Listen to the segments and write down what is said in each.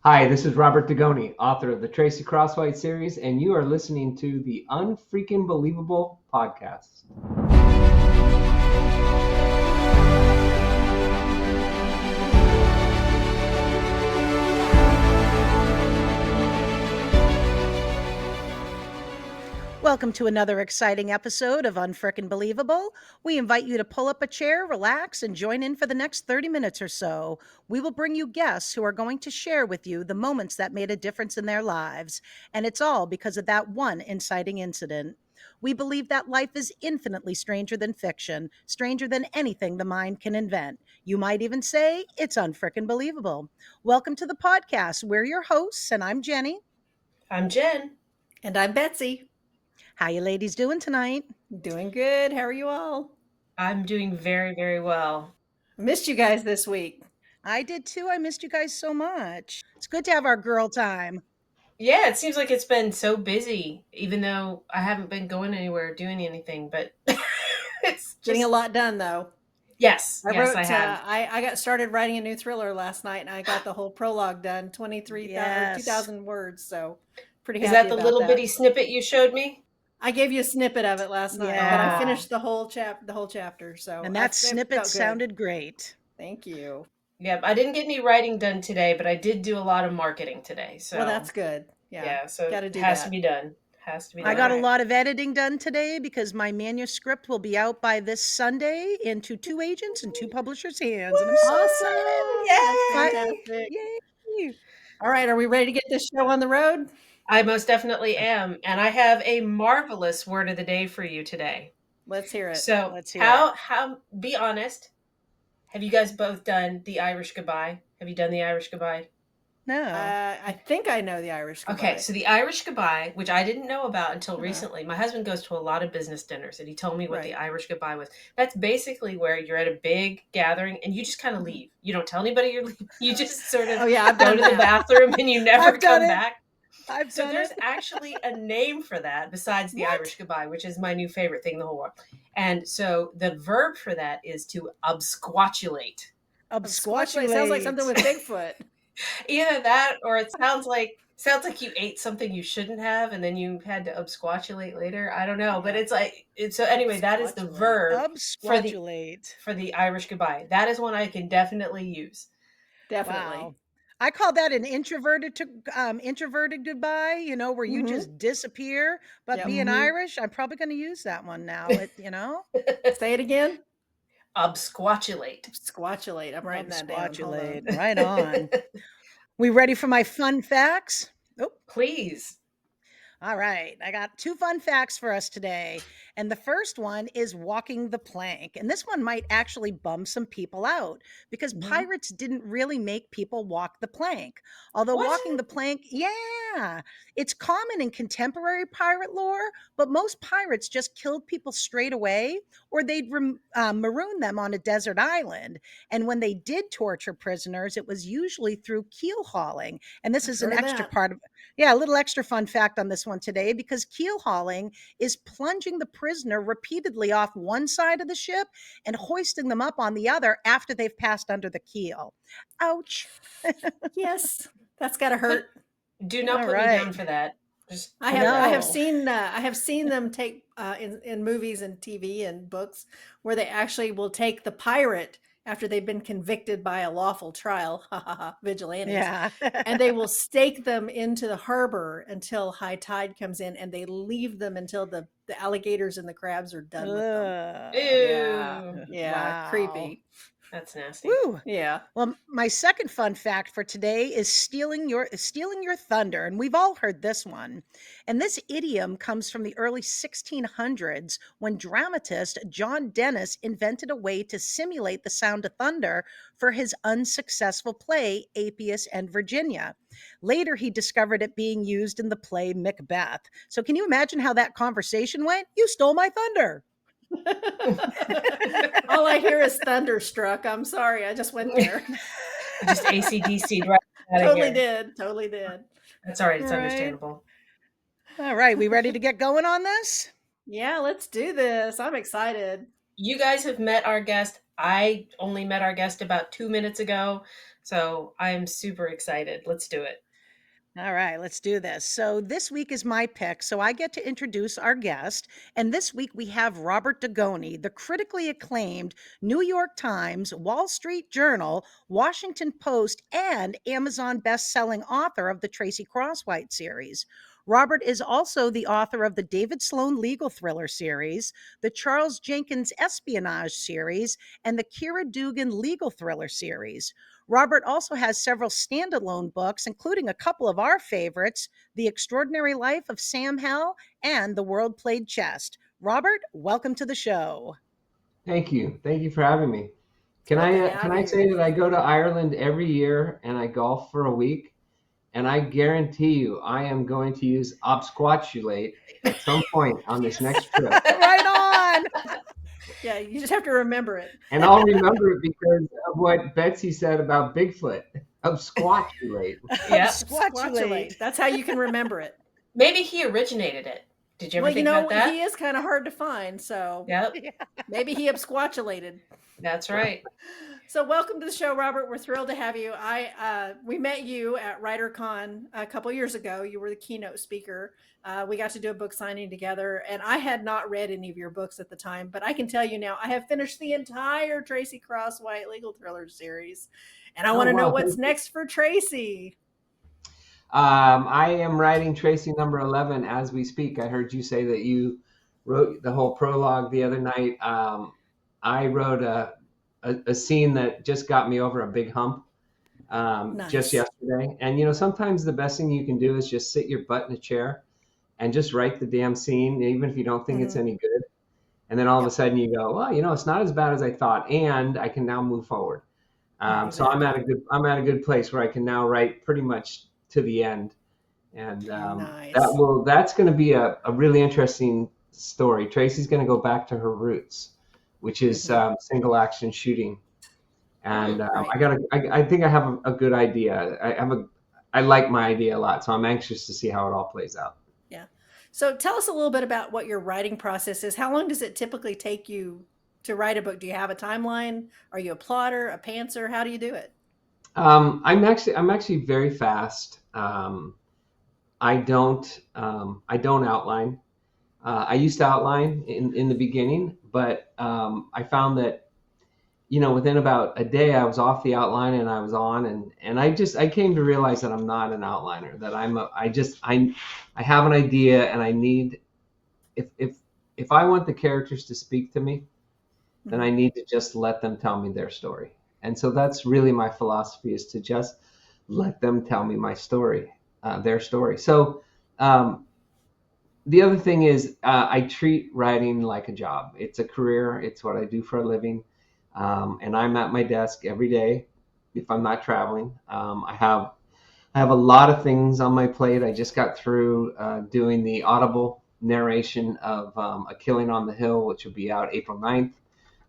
Hi, this is Robert Dugoni, author of the Tracy Crosswhite series, and you are listening to the Unfreaking Believable podcast. Welcome to another exciting episode of Unfrickin' Believable. We invite you to pull up a chair, relax, and join in for the next 30 minutes or so. We will bring you guests who are going to share with you the moments that made a difference in their lives. And it's all because of that one inciting incident. We believe that life is infinitely stranger than fiction, stranger than anything the mind can invent. You might even say it's unfrickin' believable. Welcome to the podcast. We're your hosts, and I'm Jenny. I'm Jen. And I'm Betsy. How you ladies doing tonight? Doing good. How are you all? I'm doing very, very well. Missed you guys this week. I did too. I missed you guys so much. It's good to have our girl time. Yeah, it seems like it's been so busy, even though I haven't been going anywhere doing anything, but it's Getting a just lot done though. yes, I yes, wrote. I have. I got started writing a new thriller last night, and I got the whole prologue done, 2,000 words. So pretty Is happy that the about little that. bitty snippet you showed me? I gave you a snippet of it last night, but Yeah. I finished the whole chapter. So And that it snippet felt good. sounded great. Thank you. Yeah, I didn't get any writing done today, but I did do a lot of marketing today. So Well, that's good. Yeah. so Gotta it do has that. to be done. Has to be done. I got a Alright. lot of editing done today because my manuscript will be out by this Sunday into 2 agents and 2 publishers' hands. And I'm so Awesome. excited. That's fantastic. Yay. All right. Are we ready to get this show on the road? I most definitely am, and I have a marvelous word of the day for you today. Let's hear it. So, Let's hear how be honest, have you guys both done the Irish goodbye? Have you done the Irish goodbye? No. I think I know the Irish goodbye. Okay, so the Irish goodbye, which I didn't know about until Uh-huh. recently. My husband goes to a lot of business dinners, and he told me what the Right. Irish goodbye was. That's basically where you're at a big gathering and you just kind of leave. You don't tell anybody you're leaving. You just sort of Oh yeah, I've go done to the that. bathroom and you never I've done come it. back. I've So done there's it. actually a name for that besides the What? Irish goodbye, which is my new favorite thing in the whole world. And so the verb for that is to absquatulate. Absquatulate. Sounds like something with Bigfoot. Either that or it sounds like you ate something you shouldn't have and then you had to absquatulate later. I don't know, but it's like so anyway, that is the Absquatulate. verb Absquatulate. for the Irish goodbye. That is one I can definitely use. Definitely. Wow. I call that an introverted goodbye, where you Mhm. just disappear. But Yep. being Mhm. Irish, I'm probably going to use that one now. Say it again. Absquatulate. Squatulate. I'm writing that down. Hold on. Absquatulate. Right on. We ready for my fun facts? Oh, Please. all right. I got 2 fun facts for us today. And the first one is walking the plank. And this one might actually bum some people out because Mhm. pirates didn't really make people walk the plank. Although What? walking the plank, yeah, it's common in contemporary pirate lore, but most pirates just killed people straight away or they'd maroon them on a desert island. And when they did torture prisoners, it was usually through keel hauling. And this I've is an heard of extra that. part of yeah, a little extra fun fact on this one today because keel hauling is plunging the prisoner repeatedly off one side of the ship and hoisting them up on the other after they've passed under the keel. Ouch. Yes, that's gotta hurt. Do not All put me right. down for that. Just I No. have seen them take in movies and TV and books where they actually will take the pirate after they've been convicted by a lawful trial, vigilantes, Yeah. and they will stake them into the harbor until high tide comes in, and they leave them until the alligators and the crabs are done with them. Ugh. Yeah, ew. yeah, Wow. creepy. That's nasty. Woo. Yeah. Well, my second fun fact for today is stealing your thunder, and we've all heard this one. And this idiom comes from the early 1600s when dramatist John Dennis invented a way to simulate the sound of thunder for his unsuccessful play Apius and Virginia. Later, he discovered it being used in the play Macbeth. So, can you imagine how that conversation went? You stole my thunder. All I hear is thunderstruck. I'm sorry, I just went there. Just ACDC right out of Totally here. did. Totally did. That's all right. It's Right. understandable. All right, we ready to get going on this? Yeah, let's do this. I'm excited. You guys have met our guest. I only met our guest about 2 minutes ago. So I'm super excited. Let's do it. All right, let's do this. So, this week is my pick. So, I get to introduce our guest. And this week we have Robert Dugoni, the critically acclaimed New York Times, Wall Street Journal, Washington Post, and Amazon best-selling author of the Tracy Crosswhite series. Robert is also the author of the David Sloan legal thriller series, the Charles Jenkins espionage series, and the Kira Dugan legal thriller series. Robert also has several standalone books, including a couple of our favorites, The Extraordinary Life of Sam Hell and The World Played Chess. Robert, welcome to the show. Thank you. Thank you for having me. Thrilled to Can have I you. say that I go to Ireland every year and I golf for a week, and I guarantee you I am going to use obsquatulate at some point on this next trip. Right on. Yeah, you just have to remember it. And I'll remember it because of what Betsy said about Bigfoot. Obsquatulate. Yeah. Squatulate. That's how you can remember it. Maybe he originated it. Did you ever Well, think about that? he is kind of hard to find, so Yep, maybe he absquatulated. that's right. So welcome to the show, Robert. We're thrilled to have you. We met you at WriterCon a couple years ago. You were the keynote speaker. We got to do a book signing together, and I had not read any of your books at the time, but I can tell you now, I have finished the entire Tracy Crosswhite legal thriller series, and I want to know what's next for Tracy. I am writing Tracy number 11 as we speak. I heard you say that you wrote the whole prologue the other night. I wrote a scene that just got me over a big hump just yesterday. And, sometimes the best thing you can do is just sit your butt in a chair and just write the damn scene, even if you don't think it's any good. And then all of a sudden you go, well, it's not as bad as I thought, and I can now move forward. So I'm at a good place where I can now write pretty much to the end. And that's going to be a really interesting story. Tracy's going to go back to her roots, which is single action shooting. And I think I have a good idea. I like my idea a lot, so I'm anxious to see how it all plays out. Yeah. So tell us a little bit about what your writing process is. How long does it typically take you to write a book? Do you have a timeline? Are you a plotter, a pantser? How do you do it? I'm actually very fast. I don't outline. I used to outline in the beginning, but I found that within about a day I was off the outline and I was on, and I came to realize that I'm not an outliner. That I have an idea, and I need if I want the characters to speak to me, then I need to just let them tell me their story. And so that's really my philosophy, is to just let them tell me my story, their story. So the other thing is I treat writing like a job. It's a career. It's what I do for a living. And I'm at my desk every day if I'm not traveling. I have a lot of things on my plate. I just got through doing the audible narration of A Killing on the Hill, which will be out April 9th.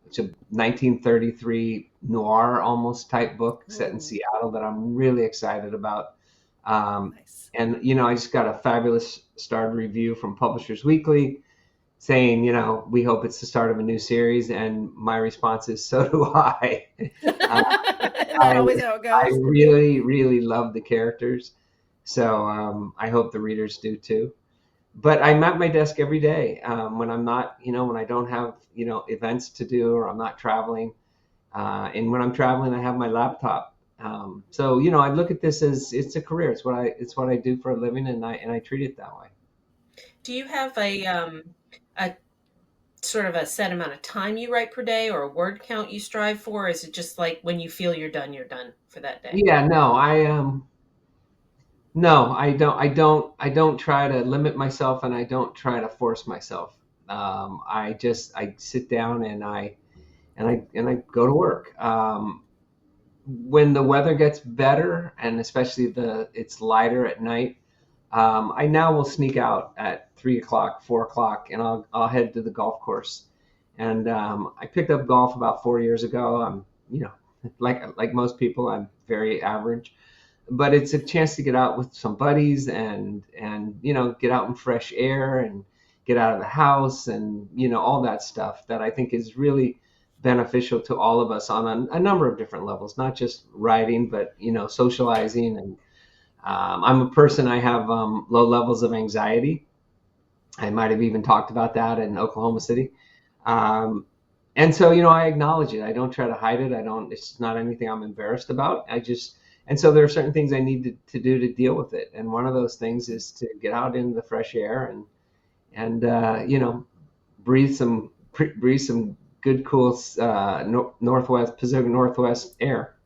It's a 1933 noir almost type book set in Seattle that I'm really excited about. Nice. And, I just got a fabulous starred review from Publishers Weekly saying, we hope it's the start of a new series. And my response is, so do I. Always how it goes. I really, really love the characters. So I hope the readers do too. But I'm at my desk every day when I'm not, when I don't have, events to do, or I'm not traveling. And when I'm traveling, I have my laptop. So, I look at this as it's a career. It's what I do for a living, and I treat it that way. Do you have a sort of a set amount of time you write per day, or a word count you strive for? Or is it just like when you feel you're done for that day? Yeah, no, No, I don't try to limit myself, and I don't try to force myself. I sit down and I go to work. When the weather gets better, and especially it's lighter at night, I now will sneak out at 3:00, 4:00, and I'll head to the golf course. And I picked up golf about 4 years ago. I'm like most people, I'm very average. But it's a chance to get out with some buddies and get out in fresh air and get out of the house and all that stuff that I think is really beneficial to all of us on a number of different levels, not just writing, but socializing. And I'm a person, I have low levels of anxiety. I might have even talked about that in Oklahoma City. Um, and so, I acknowledge it. I don't try to hide it. It's not anything I'm embarrassed about. And so there are certain things I need to do to deal with it. And one of those things is to get out into the fresh air and breathe some good, cool Northwest Pacific Northwest air.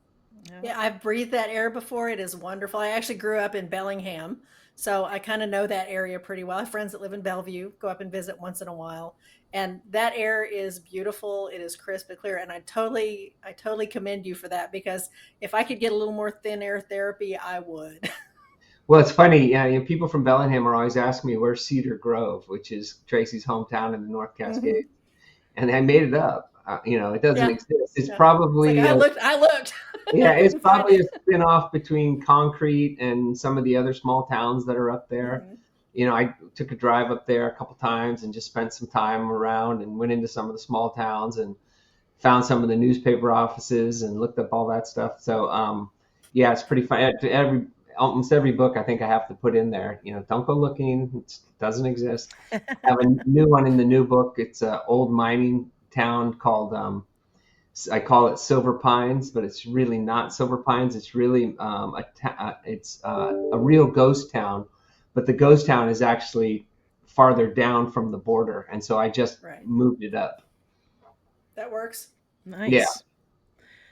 Yeah, I've breathed that air before. It is wonderful. I actually grew up in Bellingham, so I kind of know that area pretty well. I have friends that live in Bellevue, go up and visit once in a while. And that air is beautiful. It is crisp and clear. And I totally commend you for that, because if I could get a little more thin air therapy, I would. Well, it's funny. People from Bellingham are always asking me where's Cedar Grove, which is Tracy's hometown in the North Cascades, and I made it up. It doesn't Yeah. exist. It's Yeah. probably It's like I looked. yeah, I it's couldn't find probably a it. spin-off between Concrete and some of the other small towns that are up there. Mhm. I took a drive up there a couple times and just spent some time around and went into some of the small towns and found some of the newspaper offices and looked up all that stuff. So yeah, it's pretty fun. Almost every book I think I have to put in there. Don't go looking; it doesn't exist. I have a new one in the new book. It's an old mining town called I call it Silver Pines, but it's really not Silver Pines. It's really a real ghost town, but the ghost town is actually farther down from the border, and so I just Right. moved it up. That works. Yeah. Nice.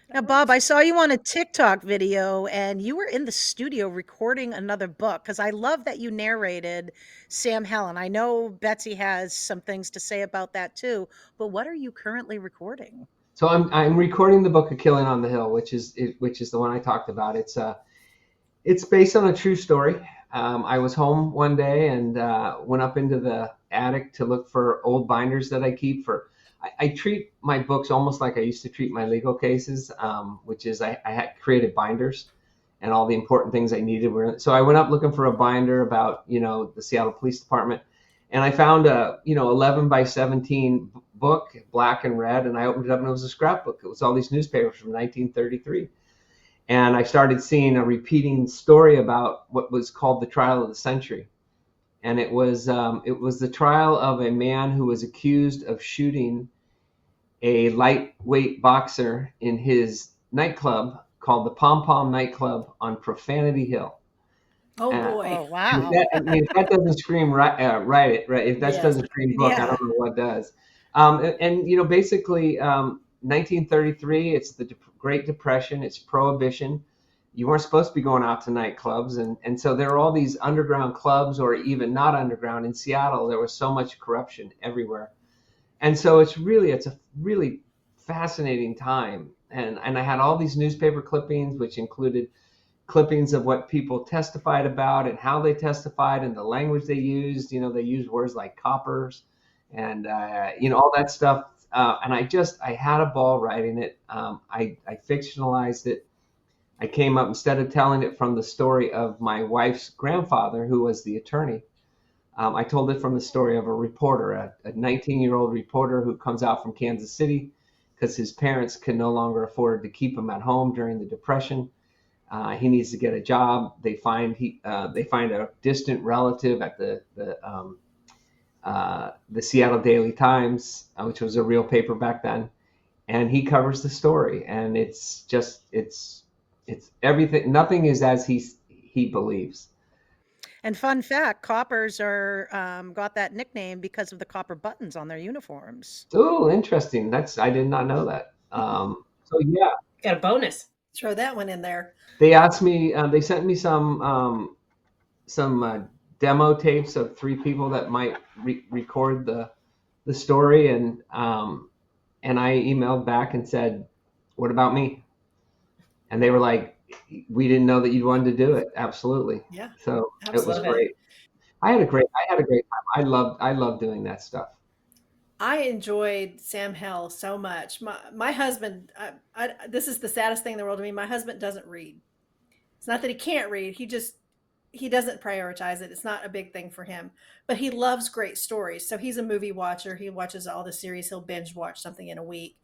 That Now, Bob, works. I saw you on a TikTok video and you were in the studio recording another book, because I love that you narrated Sam Helen. I know Betsy has some things to say about that too, but what are you currently recording? So I'm recording the book of Killing on the Hill, which is the one I talked about. It's based on a true story. I was home one day and went up into the attic to look for old binders that I keep for. I treat my books almost like I used to treat my legal cases, which is I had created binders, and all the important things I needed were. So I went up looking for a binder about the Seattle Police Department, and I found a 11 by 17 book, black and red, and I opened it up and it was a scrapbook. It was all these newspapers from 1933. And I started seeing a repeating story about what was called the trial of the century. And it was the trial of a man who was accused of shooting a lightweight boxer in his nightclub called the Pom Pom Nightclub on Profanity Hill. Oh Uh, boy. Oh, and if wow. if that doesn't scream right, if that Yes. doesn't scream book, I Yeah. don't know what does. Basically, 1933, it's the Great Depression, it's Prohibition. You weren't supposed to be going out to nightclubs, and so there are all these underground clubs, or even not underground. In Seattle, there was so much corruption everywhere, and so it's a really fascinating time. And I had all these newspaper clippings, which included clippings of what people testified about and how they testified and the language they used. They used words like coppers and all that stuff. And I had a ball writing it. I fictionalized it. I came up, instead of telling it from the story of my wife's grandfather, who was the attorney. I told it from the story of a reporter, a 19-year-old reporter who comes out from Kansas City because his parents could no longer afford to keep him at home during the Depression. He needs to get a job. They find a distant relative at the Seattle Daily Times, which was a real paper back then, and he covers the story. And it's everything. Nothing is as he believes. And fun fact, coppers are got that nickname because of the copper buttons on their uniforms. Oh, interesting. I did not know that. So yeah, Got a bonus. Throw that one in there. they asked me. They sent me some demo tapes of three people that might record the story, and I emailed back and said, "What about me?" And they were like, "We didn't know that you wanted to do it." Absolutely. Yeah, So it was absolutely. great. I had a great time. I loved doing that stuff. I enjoyed Sam Hell so much. My husband, this is the saddest thing in the world to me. My husband doesn't read. It's not that he can't read. He doesn't prioritize it. It's not a big thing for him, but he loves great stories. So he's a movie watcher. He watches all the series. He'll binge watch something in a week.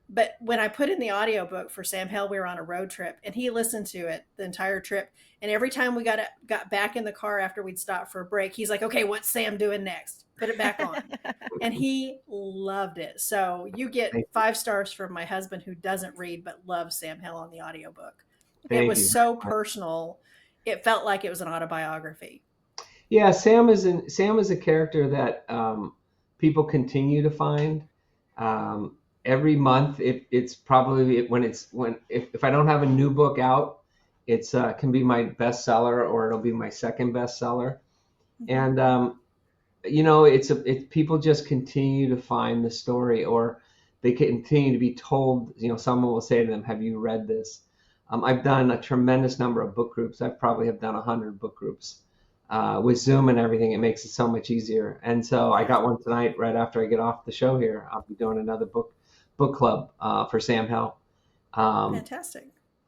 But when I put in the audiobook for Sam Hell, we were on a road trip and he listened to it the entire trip. And every time we got back in the car after we'd stopped for a break, he's like, okay, what's Sam doing next? Put it back on. And he loved it. So you get Thank 5 stars from my husband who doesn't read but loves Sam Hell on the audiobook. It thank was you. so personal. It felt like it was an autobiography. Yeah, Sam is a character that people continue to find. Every month, it's probably when if I don't have a new book out, it's can be my bestseller or it'll be my second bestseller. And it's people just continue to find the story, or they continue to be told. Someone will say to them, "Have you read this?" I've done a tremendous number of book groups. I probably have done 100 book groups with Zoom and everything. It makes it so much easier. And so I got one tonight right after I get off the show here. I'll be doing another book club for Sam Hell. Fantastic.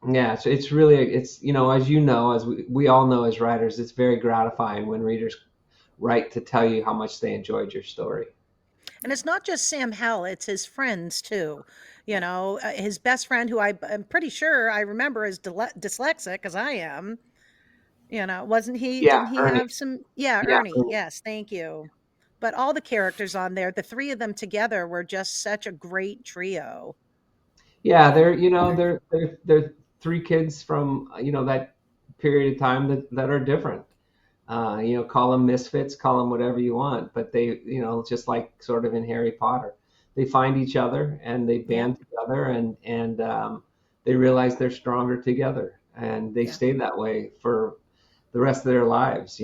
Yeah, so it's really as as we all know as writers, it's very gratifying when readers write to tell you how much they enjoyed your story. And it's not just Sam Hell, it's his friends too. His best friend, who I'm pretty sure I remember is dyslexic, because I am. Wasn't he? Yeah, Didn't he Ernie. have some? Yeah, Yeah, Ernie. Yes, thank you. But all the characters on there, the three of them together were just such a great trio. yeah. They're three kids from that period of time that are different. Call them misfits, call them whatever you want, but they, just like sort of in Harry Potter, they find each other and they Yeah. band together, and they realize they're stronger together, and they Yeah. stay that way for the rest of their lives.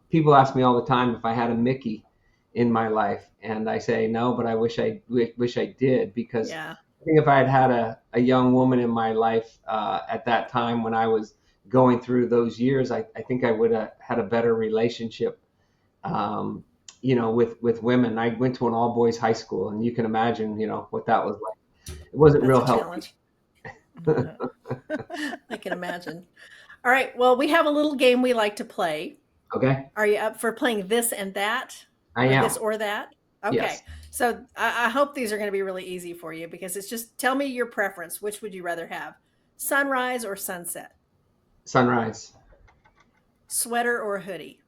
People ask me all the time if I had a Mickey in my life, and I say no, but I wish I did, because Yeah. I think if I had had a young woman in my life at that time when I was going through those years, I think I would have had a better relationship, with women. I went to an all boys high school, and you can imagine, what that was like. It wasn't That's real a healthy. challenge. I can imagine. All right. Well, we have a little game we like to play. Okay, Are you up for playing this and that, I or am. this or that? Okay. Yes, So I hope these are going to be really easy for you, because it's just tell me your preference. Which would you rather have? Sunrise or sunset? sunrise, Sweater or hoodie?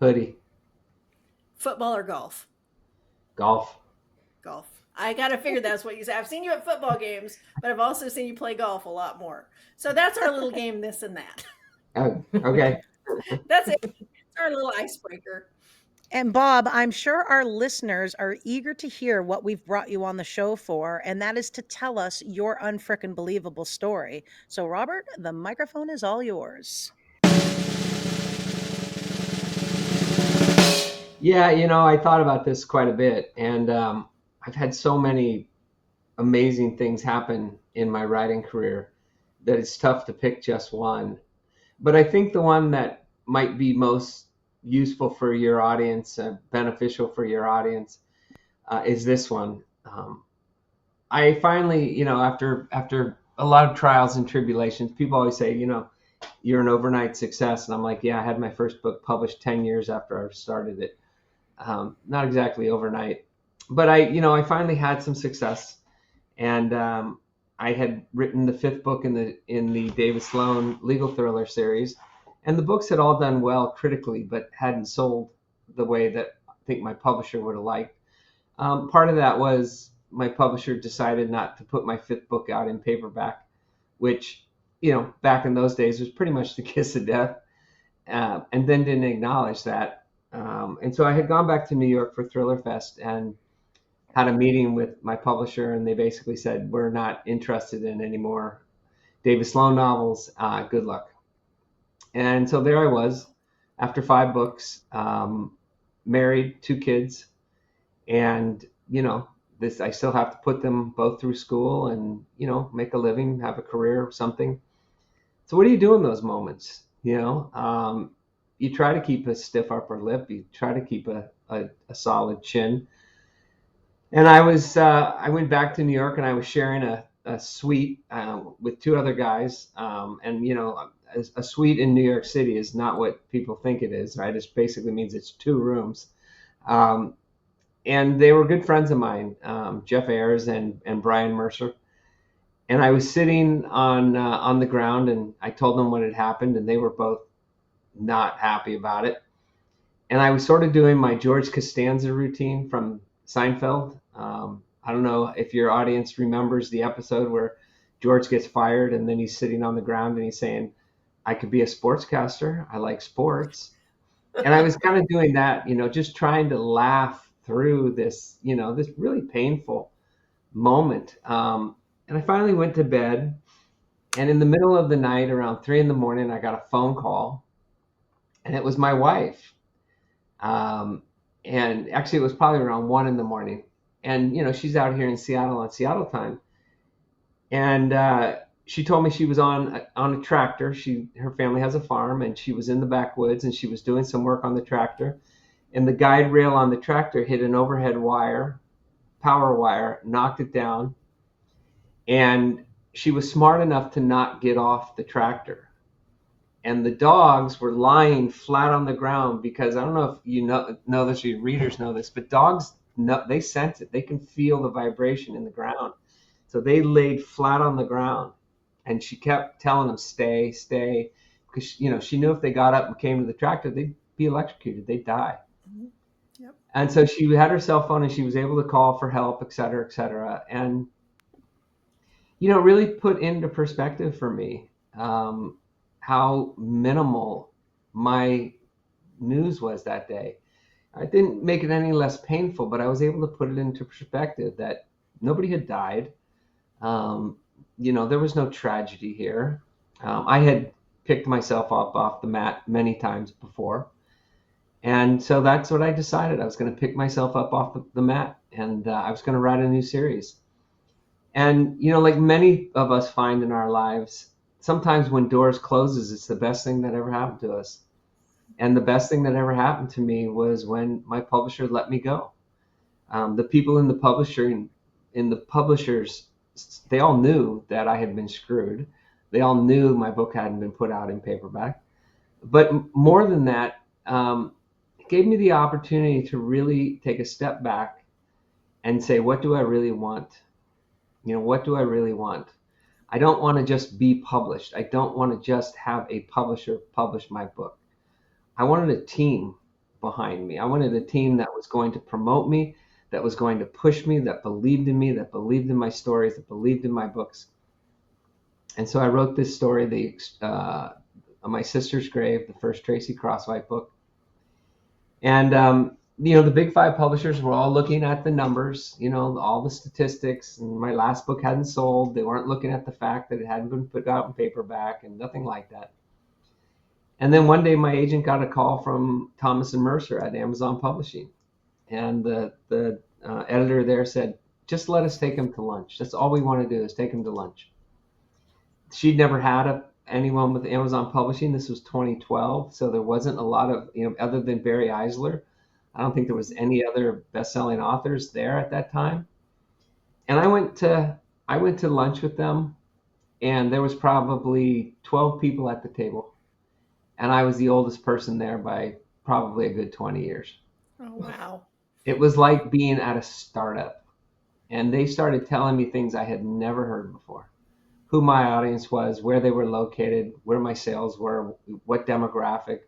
hoodie, Football or golf? golf. Golf. I got to figure that's what you say. I've seen you at football games, but I've also seen you play golf a lot more. So that's our little game, this and that. Okay. That's it. It's our little icebreaker. And Bob, I'm sure our listeners are eager to hear what we've brought you on the show for, and that is to tell us your unfrickin' believable story. So, Robert, the microphone is all yours. Yeah, I thought about this quite a bit, and I've had so many amazing things happen in my writing career that it's tough to pick just one. But I think the one that might be most useful for your audience, beneficial for your audience, is this one. I finally, after a lot of trials and tribulations, people always say, you're an overnight success, and I'm like, yeah, I had my first book published 10 years after I started it. Not exactly overnight, but I finally had some success, and I had written the fifth book in the David Sloan legal thriller series, and the books had all done well critically, but hadn't sold the way that I think my publisher would have liked. Part of that was my publisher decided not to put my fifth book out in paperback, which back in those days was pretty much the kiss of death, and then didn't acknowledge that. And so I had gone back to New York for Thriller Fest and had a meeting with my publisher, and they basically said, we're not interested in any more David Sloan novels. Good luck. And so there I was after 5 books, married, 2 kids, and this I still have to put them both through school and make a living, have a career or something. So what do you do in those moments? You try to keep a stiff upper lip. You try to keep a solid chin. And I went back to New York, and I was sharing a suite with 2 other guys. And a suite in New York City is not what people think it is, right? It basically means it's 2 rooms. and they were good friends of mine, Jeff Ayers and Brian Mercer. And I was sitting on the ground, and I told them what had happened, and they were both not happy about it. And I was sort of doing my George Costanza routine from Seinfeld. I don't know if your audience remembers the episode where George gets fired, and then he's sitting on the ground and he's saying, "I could be a sportscaster. I like sports." And I was kind of doing that, just trying to laugh through this, this really painful moment. And I finally went to bed. And in the middle of the night, around 3 a.m, I got a phone call, and it was my wife. And actually, it was probably around 1 a.m. And, she's out here in Seattle on Seattle time. And she told me she was on a tractor. Her family has a farm, and she was in the backwoods, and she was doing some work on the tractor. And the guide rail on the tractor hit an overhead wire, power wire, knocked it down. And she was smart enough to not get off the tractor. And the dogs were lying flat on the ground because I don't know if you know this or your readers know this, but dogs, they sense it. They can feel the vibration in the ground. So they laid flat on the ground, and she kept telling them, "Stay, stay," because she knew if they got up and came to the tractor, they'd be electrocuted, they'd die. Mm-hmm. Yep. And so she had her cell phone, and she was able to call for help, et cetera, et cetera. And really put into perspective for me how minimal my news was that day. I didn't make it any less painful, but I was able to put it into perspective that nobody had died. There was no tragedy here. I had picked myself up off the mat many times before. And so that's what I decided. I was going to pick myself up off the mat, and I was going to write a new series. And, like many of us find in our lives, sometimes when doors closes, it's the best thing that ever happened to us. And the best thing that ever happened to me was when my publisher let me go. The people in the publishers, they all knew that I had been screwed. They all knew my book hadn't been put out in paperback. But more than that, it gave me the opportunity to really take a step back and say, what do I really want? What do I really want? I don't want to just be published. I don't want to just have a publisher publish my book. I wanted a team behind me. I wanted a team that was going to promote me, that was going to push me, that believed in me, that believed in my stories, that believed in my books. And so I wrote this story, My Sister's Grave, the first Tracy Crosswhite book. And, the big five publishers were all looking at the numbers, all the statistics. And my last book hadn't sold. They weren't looking at the fact that it hadn't been put out in paperback and nothing like that. And then one day my agent got a call from Thomas and Mercer at Amazon Publishing. And the editor there said, "Just let us take him to lunch. That's all we want to do is take him to lunch." She'd never had anyone with Amazon Publishing. This was 2012. So there wasn't a lot of, other than Barry Eisler, I don't think there was any other best-selling authors there at that time. And I went to lunch with them, and there was probably 12 people at the table. And I was the oldest person there by probably a good 20 years. Oh, wow. It was like being at a startup. And they started telling me things I had never heard before. Who my audience was, where they were located, where my sales were, what demographic,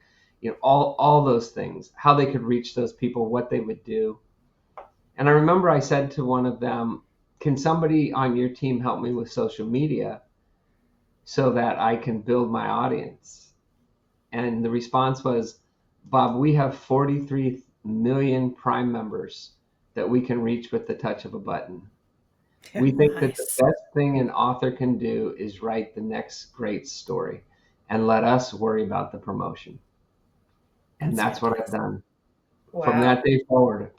all those things, how they could reach those people, what they would do. And I remember I said to one of them, "Can somebody on your team help me with social media so that I can build my audience?" And the response was, "Bob, we have 43 million Prime members that we can reach with the touch of a button. We think that the best thing an author can do is write the next great story and let us worry about the promotion." And that's what I've done. Wow. From that day forward,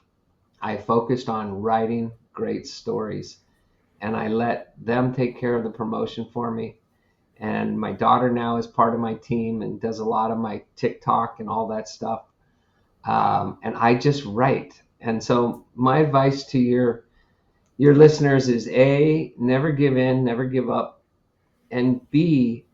I focused on writing great stories, and I let them take care of the promotion for me. And my daughter now is part of my team and does a lot of my TikTok and all that stuff. And I just write. And so my advice to your listeners is A, never give in, never give up. And B,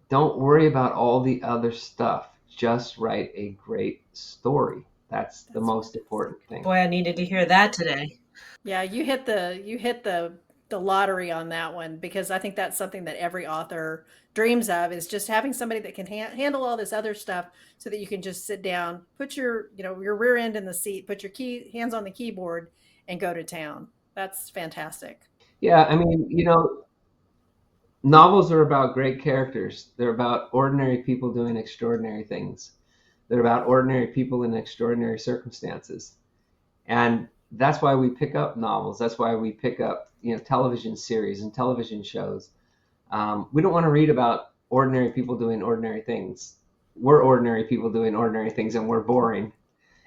don't worry about all the other stuff. Just write a great story. That's the most important thing. Boy, I needed to hear that today. Yeah, you hit the lottery on that one, because I think that's something that every author dreams of, is just having somebody that can handle all this other stuff, so that you can just sit down, put your rear end in the seat, put your hands on the keyboard, and go to town. That's fantastic. Yeah, I mean, novels are about great characters. They're about ordinary people doing extraordinary things. They're about ordinary people in extraordinary circumstances. And that's why we pick up novels. That's why we pick up, television series and television shows. We don't want to read about ordinary people doing ordinary things. We're ordinary people doing ordinary things, and we're boring.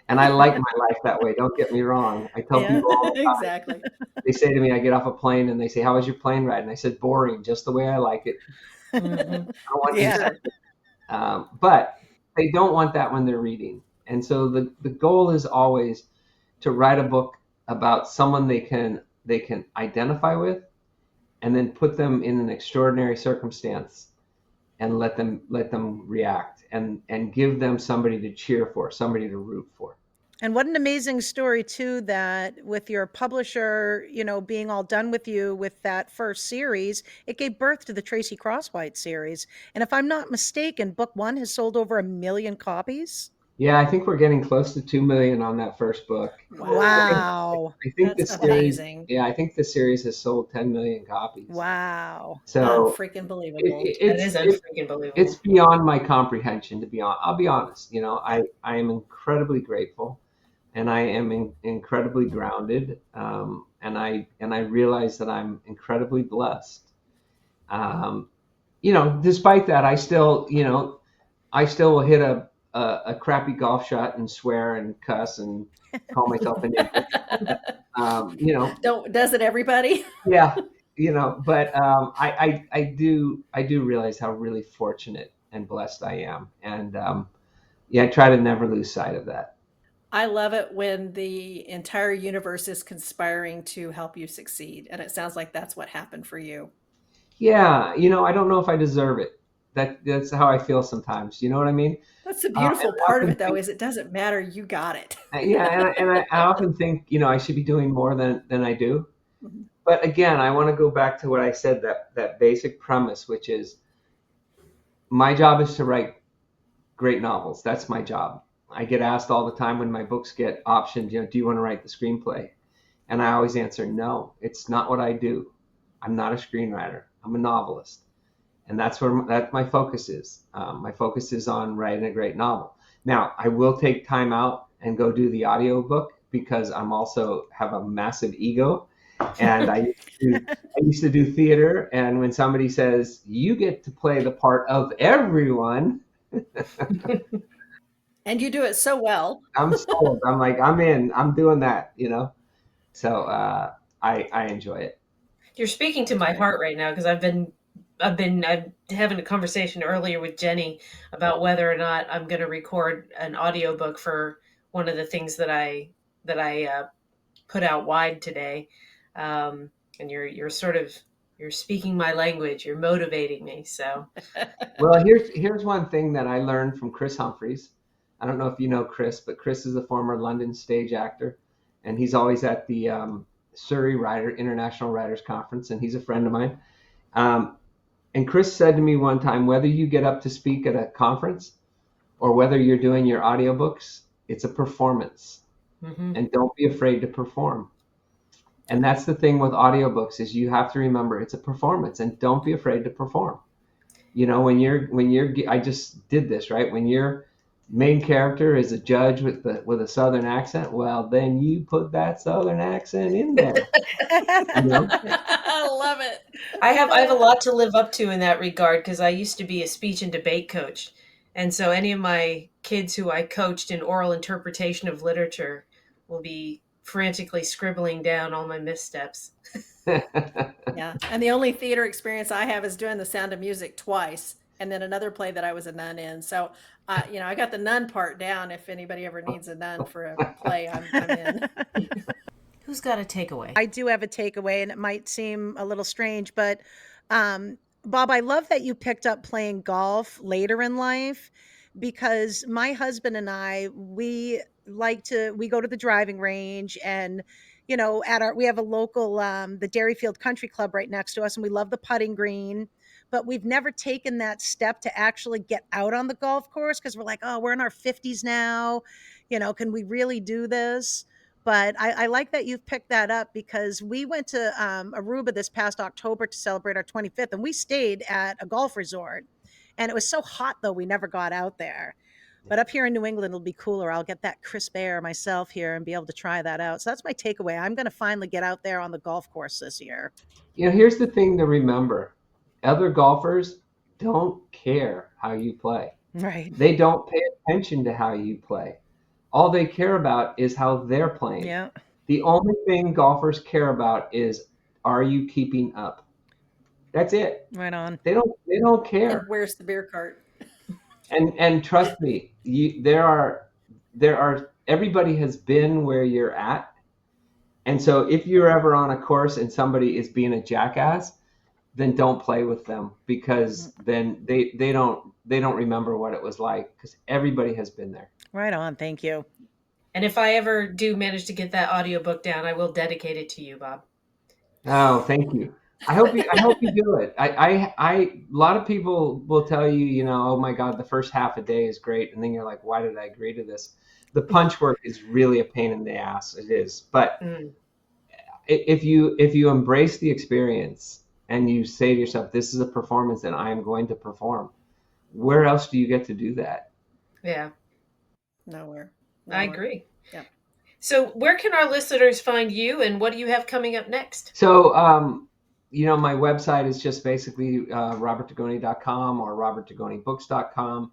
And I like my life that way. Don't get me wrong. I tell Yeah, people all the time. exactly. They say to me, I get off a plane and they say, "How was your plane ride?" And I said, "Boring, just the way I like it. Mhm. I don't want Yeah. But they don't want that when they're reading. And so the goal is always to write a book about someone they can identify with, and then put them in an extraordinary circumstance and let them react, and give them somebody to cheer for, somebody to root for. And what an amazing story too, that with your publisher, being all done with you with that first series, it gave birth to the Tracy Crosswhite series. And if I'm not mistaken, book 1 has sold over 1 million copies. Yeah, I think we're getting close to 2 million on that first book. Wow. I think That's the series, amazing. yeah, I think the series has sold 10 million copies. Wow. So Unfreaking believable. That is unfreaking believable. it's beyond my comprehension, to be honest. I'll be honest. I am incredibly grateful, and I am incredibly grounded, and I realize that I'm incredibly blessed. Despite that, I still will hit a crappy golf shot and swear and cuss and call myself an idiot. Doesn't everybody? Yeah, but I do realize how really fortunate and blessed I am, and I try to never lose sight of that. I love it when the entire universe is conspiring to help you succeed, and it sounds like that's what happened for you. Yeah, I don't know if I deserve it. That's how I feel sometimes. You know what I mean? That's the beautiful And I part of often it, though, think- is it doesn't matter. You got it. yeah, and I often think I should be doing more than I do. Mhm. But again, I want to go back to what I said, that basic premise, which is my job is to write great novels. That's my job. I get asked all the time when my books get optioned, do you want to write the screenplay? And I always answer, no, it's not what I do. I'm not a screenwriter. I'm a novelist. And that's where my focus is. My focus is on writing a great novel. Now, I will take time out and go do the audiobook, because I'm also have a massive ego. And I used to do theater. And when somebody says, you get to play the part of everyone, And you do it so well. I'm sold. I'm like, I'm in. I'm doing that, So I enjoy it. You're speaking to my heart right now, because I've been having a conversation earlier with Jenny about whether or not I'm going to record an audiobook for one of the things that I put out wide today. And you're speaking my language. You're motivating me. So, Well, here's one thing that I learned from Chris Humphreys. I don't know if you know Chris, but Chris is a former London stage actor, and he's always at the Surrey International Writers Conference, and he's a friend of mine. And Chris said to me one time, whether you get up to speak at a conference or whether you're doing your audiobooks, it's a performance. mhm. And don't be afraid to perform. And that's the thing with audiobooks, is you have to remember it's a performance, and don't be afraid to perform. I just did this, right? When your main character is a judge with a southern accent, well, then you put that southern accent in there. I love it. I have a lot to live up to in that regard, because I used to be a speech and debate coach. And so any of my kids who I coached in oral interpretation of literature will be frantically scribbling down all my missteps. Yeah. And the only theater experience I have is doing The Sound of Music twice, and then another play that I was a nun in. So, I got the nun part down. If anybody ever needs a nun for a play, I'm in. Who's got a takeaway? I do have a takeaway, and it might seem a little strange, but Bob, I love that you picked up playing golf later in life, because my husband and I, we go to the driving range, and we have a local the Dairyfield Country Club right next to us, and we love the putting green, but we've never taken that step to actually get out on the golf course because we're like, oh, we're in our 50s now, can we really do this? But I like that you've picked that up, because we went to Aruba this past October to celebrate our 25th, and we stayed at a golf resort. And it was so hot, though, we never got out there. But up here in New England, it'll be cooler. I'll get that crisp air myself here and be able to try that out. So that's my takeaway. I'm going to finally get out there on the golf course this year. Here's the thing to remember. Other golfers don't care how you play. Right. They don't pay attention to how you play. All they care about is how they're playing. Yeah. The only thing golfers care about is, are you keeping up? That's it. Right on. They don't care. And where's the beer cart? And trust me, there are everybody has been where you're at. And so if you're ever on a course and somebody is being a jackass, then don't play with them, because then they don't remember what it was like, because everybody has been there. Right on. Thank you. And if I ever do manage to get that audiobook down, I will dedicate it to you, Bob. Oh, thank you. I hope you do it. A lot of people will tell you, oh my God, the first half a day is great. And then you're like, why did I agree to this? The punch work is really a pain in the ass. It is. But if you embrace the experience and you say to yourself, this is a performance that I am going to perform, where else do you get to do that? Yeah. Nowhere. I agree. Yeah. So where can our listeners find you, and what do you have coming up next? So, my website is just basically robertdugoni.com or robertdugonibooks.com.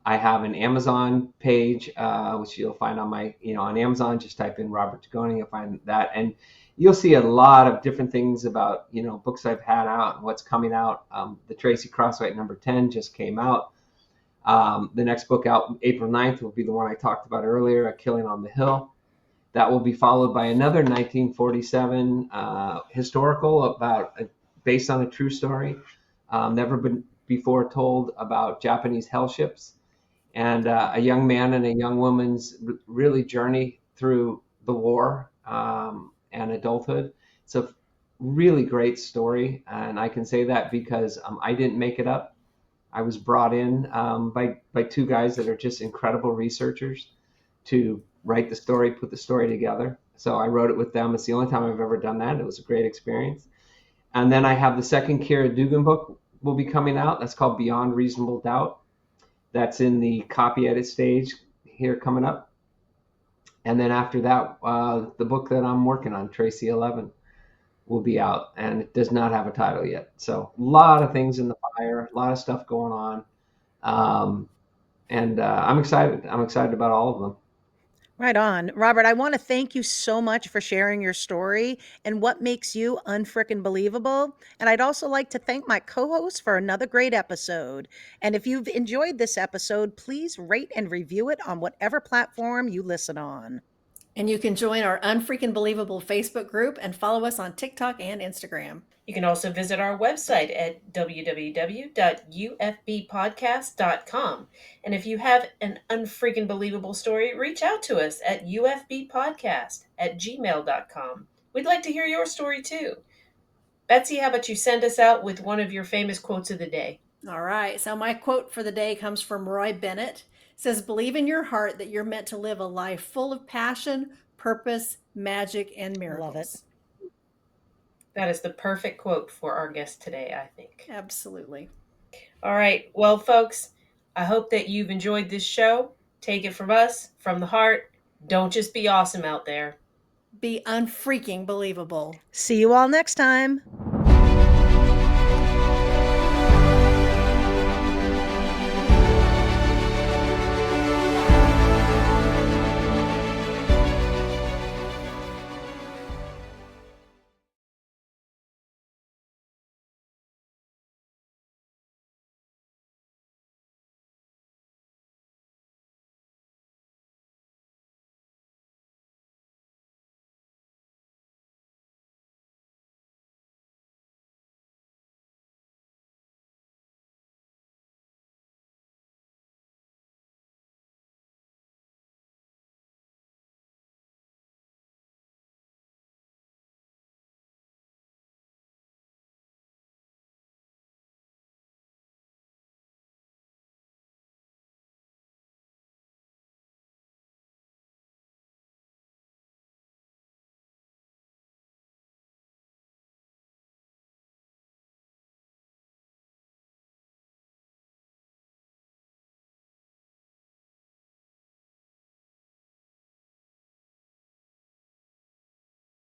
I have an Amazon page, which you'll find on on Amazon. Just type in Robert Dugoni, you'll find that. And you'll see a lot of different things about, books I've had out and what's coming out. The Tracy Crosswhite number 10 just came out. The next book out April 9th will be the one I talked about earlier, A Killing on the Hill. That will be followed by another 1947 historical based on a true story, never been before told, about Japanese hell ships, and a young man and a young woman's really journey through the war and adulthood. It's a really great story, and I can say that because I didn't make it up. I was brought in by two guys that are just incredible researchers to write the story, put the story together. So I wrote it with them. It's the only time I've ever done that. It was a great experience. And then I have the second Kira Dugan book will be coming out. That's called Beyond Reasonable Doubt. That's in the copy edit stage here coming up. And then after that, the book that I'm working on, Tracy 11, will be out, and it does not have a title yet. So a lot of things in the fire, a lot of stuff going on. And I'm excited. I'm excited about all of them. Right on. Robert, I want to thank you so much for sharing your story and what makes you unfrickin' believable. And I'd also like to thank my co-host for another great episode. And if you've enjoyed this episode, please rate and review it on whatever platform you listen on. And you can join our Unfreaking Believable Facebook group and follow us on TikTok and Instagram. You can also visit our website at www.ufbpodcast.com. And if you have an unfreaking believable story, reach out to us at ufbpodcast@gmail.com. We'd like to hear your story too. Betsy, how about you send us out with one of your famous quotes of the day? All right. So my quote for the day comes from Roy Bennett. It says, believe in your heart that you're meant to live a life full of passion, purpose, magic, and miracles. Love it. That is the perfect quote for our guest today, I think. Absolutely. All right. Well, folks, I hope that you've enjoyed this show. Take it from us, from the heart. Don't just be awesome out there. Be unfreaking believable. See you all next time.